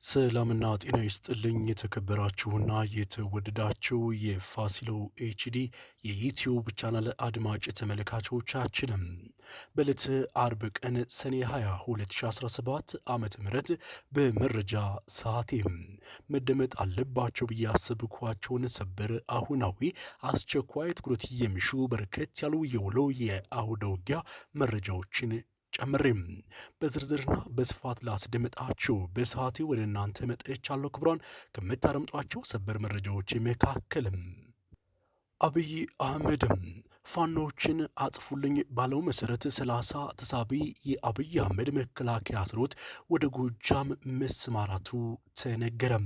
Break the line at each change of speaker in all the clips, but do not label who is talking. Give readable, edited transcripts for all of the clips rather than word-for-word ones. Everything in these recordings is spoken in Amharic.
ሰላምና ጤና ይስጥልኝ የተከበራችሁና የተወደዳችሁ የፋሲሎ ኤችዲ የዩቲዩብ ቻናል አድማጭ ተመልካቾቻችንም በዕለተ አርብ ቀን ሰኔ 20 2017 ዓመተ ምህረት በመረጃ ሰዓቴም መደመጥ አለባቸው ብዬ ያሰብኳቸውን ሰበር አሁናዊ አስቸኳይ ትኩረት የሚሹ በርከት ያሉ የውሎ የአውደ ውጊያ መረጃዎችን ጨምሬም በዝርዝርና በስፋት ላስደምጣችሁ በሰዓቴ ወደ እናንተ መጥቻለሁ። ክቡራን ከምታደምጧቸው ሰበር መረጃዎች መካከልም አብይ አህመድም ፋኖችን አጽፉልኝ ባለው መሰረት 30 ተሳቢ የአብይ አህመድ መከላከያ ሰራዊት ወደ ጎጃም መሰማራቱ ተነገረም።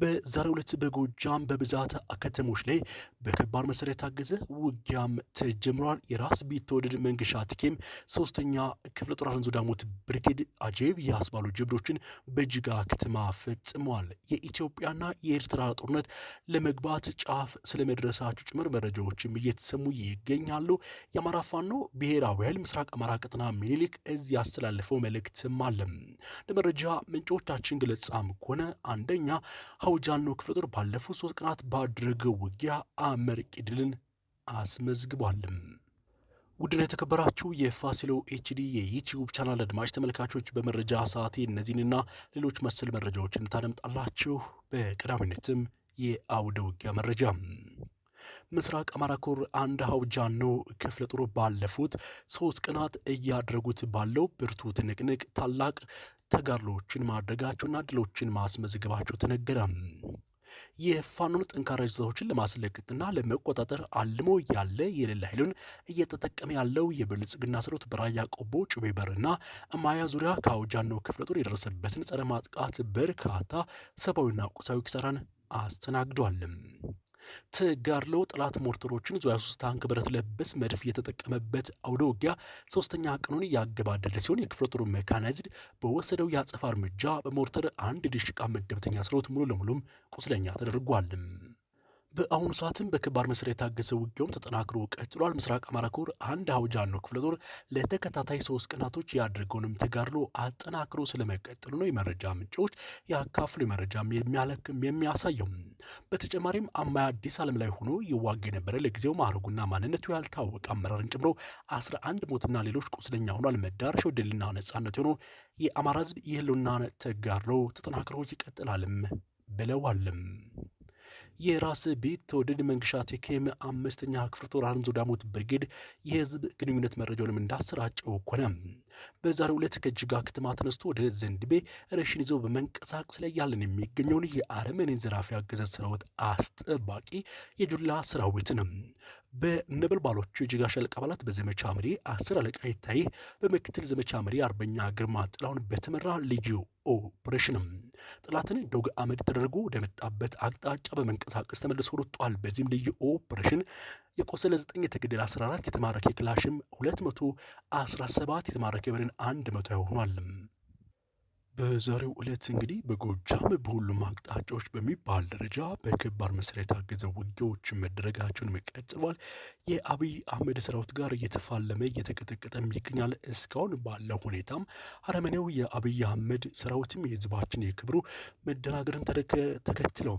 በዛሬው ዕለት በጎጃም በብዛት ከተሞች ላይ በከባድ መሳሪያ የታገዘ ውጊያም ተጀምሯል። የራስ ቢትወደድ መንገሻ ትኬም ሶስተኛ ክፍለ ጦር አረንዞ ዳሞት ብርጌድ አጀብ ያስባሉ ጀብዶችን በጅጋ ከተማ ፈጽሟል። የኢትዮጵያና የኤርትራ ጦርነት ለመግባት ጫፍ ስለመድረሳቸው ጭምር መረጃዎችም እየተሰሙ ይገኛሉ። የአማራ ፋኖ ብሔራዊ ኃይል ምስራቅ አማራ ቀጠና ሚኒሊክ እዚህ ያስተላለፈው መልእክትም አለ። ለመረጃ ምንጮቻችን ገለጻም ከሆነ አንደኛ ሀውጃኖ ክፍለ ጦር ባለፉት 3 ቀናት ባደረገው ውጊያ አመርቂ ድልን አስመዝግቧል። ውድና የተከበራችሁ የፋሲሎ ኤችዲ የዩቲዩብ ቻናል አድማጭ ተመልካቾች በመረጃ ሰዓቴ እነዚህንና ሌሎች መሰል መረጃዎችን ታደምጣላችሁ። በቀዳሚነትም የአውደ ውጊያ መረጃ ምስራቅ አማራ ኮር አንድ ሀውጃኖ ክፍለ ጦር ባለፉት 3 ቀናት እያደረጉት ባለው ብርቱ ትንቅንቅ ታላቅ ተጋድሎችን ማድረጋቸውና ድሎችን ማስመዝገባቸው ተነገረ። የፋኖን ጠንካራ ይዞታዎችን ለማስለቀቅና ለመቆጣጠር አልሞ ያለ የሌላ ኃይሉን እየተጠቀመ ያለው የብልጽግና ሰራዊት በራያ ቆቦ ጩቤ በርና እማያ ዙሪያ ከአውጃኖ ክፍለ ጦር የደረሰበትን ጸረ ማጥቃት በርካታ ሰብአዊና ቁሳዊ ኪሳራን አስተናግዷል። ተጋድሎ ጠላት ሞርተሮችን ዙ 23 ታንክ ብረት ለበስ መድፍ የተጠቀመበት አውደ ውጊያ 3ኛ ቀኑን ያገባደደ ሲሆን የክፍለ ጦሩ ሜካናይዝድ በወሰደው የአጸፋ እርምጃ በሞርተር አንድ ድሽቃ መደብተኛ ሰራዊት ሙሉ ለሙሉም ቁስለኛ ተደርጓል። በአሁኑ ሰዓትም በከባድ መሳሪያ የታገዘ ውጊያውም ተጠናክሮ ቀጥሏል። ምስራቅ አማራ ኮር አንድ ሀውጃኖ ክፍለ ጦር ለተከታታይ 3 ቀናቶች ያደረገውንም ተጋድሎ አጠናክሮ ስለመቀጠሉ ነው የመረጃ ምንጮች ያካፍሉ መረጃም የሚያሳየው። በተጨማሪም አማያ አዲስ ዓለም ላይ ሆኖ ይዋጋ የነበረ ለጊዜው ማዕረጉና ማንነቱ ያልታወቀ አመራርን ጨምሮ 11 ሞትና ሌሎች ቁስለኛ ሆኗል። መዳረሻው ድልና ነጻነት ሆኖ የአማራ ህዝብ የህልውና ተጋድሎ ተጠናክሮ ይቀጥላልም ብለዋልም። የራስ ቢትወደድ መንገሻ ቴኬም 5ኛ ክፍለ ጦር አረንዞ ዳሞት ብርጌድ የህዝብ ግንኙነት መረጃውንም እንዳሰራጨው ኮነ። በዛሬው ዕለት ከጅጋ ከተማ ተነስቶ ወደ ዘንድቤ ረሽን ይዘው በመንቀሳቀስ ላይ ያለን የሚገኘውን የአረመኔን ዘራፊ አገዛዝ ሰራዊት አስጠባቂ የጁላ ሰራዊት ነው። በነበልባሎቹ የጅጋ ሻለቃ አባላት በዘመቻ መሪ 10 አለቃ ይታይ በምክትል ዘመቻ መሪ አርበኛ ግርማ ጥላውን በተመራ ልዩ ኦፕሬሽንም ጠላትን ዶግ አመድ ተደርጎ ወደ መጣበት አቅጣጫ በመንቀሳቀስ ተመልሶ ወጥቷል። በዚህም ልዩ ኦፕሬሽን የቆሰለ 9 የተገደለ 14 የተማረከ ክላሽም 217 የተማረከ ብሬን 100 ሆኗል። በዛሬው ዕለት እንግዲህ በጎጃም በሁሉም አቅጣጫዎች በሚባል ደረጃ በከባድ መሳሪያ የታገዘ ውጊያዎች መደረጋቸውን ቀጥለዋል። የአብይ አህመድ ሰራዊት ጋር እየተፋለመ እየተቀጠቀጠም ይገኛል። እስካሁን ባለው ሁኔታም አረመኔው የአብይ አህመድ ሰራዊትም የህዝባችን የክብሩ መደናገርን ተከትለው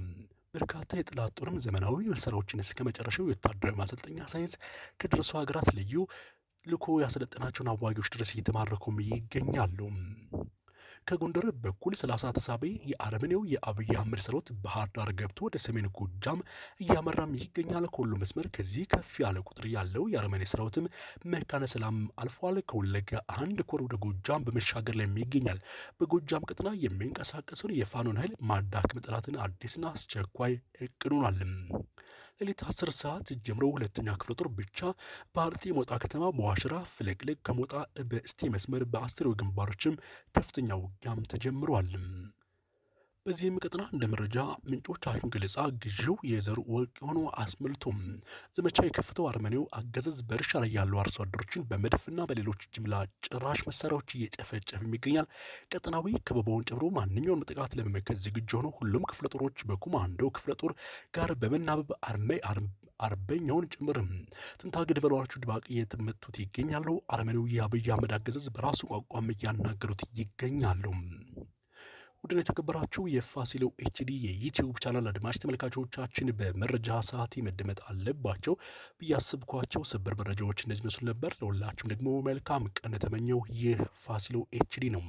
በርካታ የጠላት ጦርም ዘመናዊ መሳሪያዎችን እስከ መጨረሻው የወታደራዊ ማሰልጠኛ ሳይንስ ከደረሱ ሀገራት ልዩ ልኮ ያሰለጠናቸውን አዋጊዎች ድረስ እየተማረኩም ይገኛሉ። ከጎንደር በኩል 30 ተሳቢ የአረመኔው የአብይ አህመድ ሰራዊት ባህር ዳር ገብቶ ወደ ሰሜን ጎጃም እያመራም ይገኛል። ከሁሉ መስመር ከዚህ ከፍ ያለ ቁጥር ያለው የአረመኔ ሰራዊትም መካነ ሰላም አልፏል። ከወለጋ አንድ ኮር ወደ ጎጃም በመሻገር ላይ ይገኛል። በጎጃም ቀጠና የሚንቀሳቀሰውን የፋኖን ኃይል ማዳከም ጠላትን አዲስና አስቸኳይ እቅድ ሆኗል። ሌሊት 10 ሰዓት ጀምሮ 2ኛ ክፍለ ጦር ብቻ በአርጤ ሞጣ ከተማ በዋሽራ ፍለቅልቅ ከሞጣ በእስቴ መስመር በአስተሪው ግንባሮችም ከፍተኛ ውጊያም ተጀምሯል። በዚህም ቀጠና እንደ መረጃ ምንጮቻችን ገለጻ ግዢው የዘር ወርቅ ሆኖ አስመልቶም ዘመቻ የከፈተው አርመኔው አገዛዝ በእርሻ ላይ ያሉ አርሶ አደሮችን በመድፍና በሌሎች ጅምላ ጭራሽ መሳሪያዎች እየጨፈጨፈ ይገኛል። ቀጠናዊ ከበባውን ጨምሮ ማንኛውን ጥቃት ለመመከት ዝግጁ ሆነው ሁሉም ክፍለ ጦሮች በኮማንዶ ክፍለ ጦር ጋር በመናበብ አርበኛውን ጭምርም ትንታገድ በለዋቸው ድባቅ እየተመቱት ይገኛሉ። አርመኔው የአብይ አህመድ አገዛዝ በራሱ ቋንቋም እያናገሩት ይገኛሉ። ውድና የተከበራችሁ የፋሲሎ ኤችዲ የዩቲዩብ ቻናል አድማጭ ተመልካቾቻችን በመረጃ ሰዓት መደመጥ አለባቸው ብያስብኳቸው ሰበር መረጃዎች እንደዚህ መስሉ ነበር። ለሁላችሁም ደግሞ መልካም ቀን ተመኘው። ይህ ፋሲሎ ኤችዲ ነው።